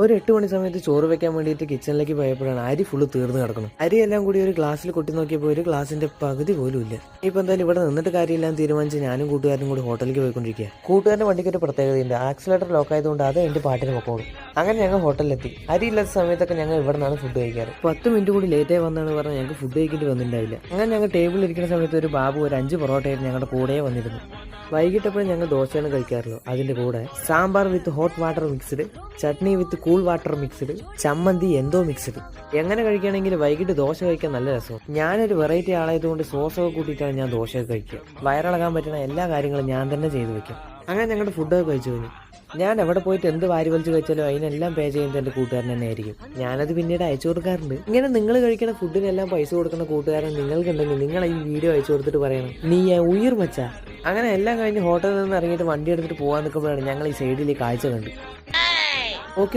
ഒരു 8 മണി സമയത്ത് ചോറ് വെക്കാൻ വേണ്ടിയിട്ട് കിച്ചണിലേക്ക് പോയപ്പോഴാണ് അരി ഫുള്ള് തീർന്നു കിടക്കണം. അരിയെല്ലാം കൂടി ഒരു ഗ്ലാസ്സിൽ കൊട്ടി നോക്കിയപ്പോൾ ഒരു ഗ്ലാസിന്റെ പകുതി പോലും ഇല്ല. ഇപ്പൊ എന്തായാലും ഇവിടെ നിന്നിട്ട് കാര്യമില്ലാന്ന് തീരുമാനിച്ച് ഞാനും കൂട്ടുകാരനും കൂടി ഹോട്ടലിലേക്ക് പോയിക്കൊണ്ടിരിക്കുക. കൂട്ടുകാരന്റെ വണ്ടിക്ക് ഒരു പ്രത്യേകതയുണ്ട്, ആക്സിലേറ്റർ ലോക്ക് ആയതുകൊണ്ട് അത് എന്റെ പാട്ടിന് പൊക്കോളും. അങ്ങനെ ഞങ്ങൾ ഹോട്ടലിലെത്തി. അരിയില്ലാത്ത സമയത്തൊക്കെ ഞങ്ങൾ ഇവിടെ നിന്നാണ് ഫുഡ് കഴിക്കാറ്. 10 മിനിറ്റ് കൂടി ലേറ്റായി വന്നാണ് പറഞ്ഞാൽ ഞങ്ങൾക്ക് ഫുഡ് കഴിക്കേണ്ടി വന്നിട്ടുണ്ടാവില്ല. അങ്ങനെ ഞങ്ങൾ ടേബിളിൽ ഇരിക്കുന്ന സമയത്ത് ഒരു ബാബു ഒരു 5 പൊറോട്ടയായിട്ട് ഞങ്ങളുടെ കൂടെ വന്നിരുന്നു. വൈകിട്ടപ്പോഴും ഞങ്ങൾ ദോശയാണ് കഴിക്കാറുള്ളൂ. അതിന്റെ കൂടെ സാമ്പാർ വിത്ത് ഹോട്ട് വാട്ടർ മിക്സ്ഡ്, ചട്നി വിത്ത് കൂൾ വാട്ടർ മിക്സ്ഡ്, ചമ്മന്തി എന്തോ മിക്സ്ഡ്. എങ്ങനെ കഴിക്കുകയാണെങ്കിൽ വൈകിട്ട് ദോശ കഴിക്കാൻ നല്ല രസം. ഞാനൊരു വെറൈറ്റി ആളായതുകൊണ്ട് സോസൊക്കെ കൂട്ടിയിട്ടാണ് ഞാൻ ദോശയൊക്കെ കഴിക്കുക. വയറിളകാൻ പറ്റുന്ന എല്ലാ കാര്യങ്ങളും ഞാൻ തന്നെ ചെയ്തു വെക്കും. അങ്ങനെ ഞങ്ങളുടെ ഫുഡൊക്കെ കഴിച്ചു കഴിഞ്ഞു. ഞാൻ എവിടെ പോയിട്ട് എന്ത് വാരി വലിച്ച് കഴിച്ചാലോ അതിനെല്ലാം പേ ചെയ്യുന്നത് എൻ്റെ കൂട്ടുകാരൻ തന്നെ ആയിരിക്കും. ഞാനത് പിന്നീട് അയച്ചു കൊടുക്കാറുണ്ട്. ഇങ്ങനെ നിങ്ങൾ കഴിക്കുന്ന ഫുഡിനെല്ലാം പൈസ കൊടുക്കുന്ന കൂട്ടുകാരൻ നിങ്ങൾക്കുണ്ടെങ്കിൽ നിങ്ങൾ ഈ വീഡിയോ അയച്ചു കൊടുത്തിട്ട് പറയണം, നീ ഉയർ മച്ചാ. അങ്ങനെ എല്ലാം കഴിഞ്ഞ് ഹോട്ടലിൽ നിന്ന് ഇറങ്ങിയിട്ട് വണ്ടി എടുത്തിട്ട് പോകാൻ നിൽക്കുമ്പോഴാണ് ഞങ്ങൾ ഈ സൈഡിൽ കാഴ്ച കണ്ടു. ഓക്കെ.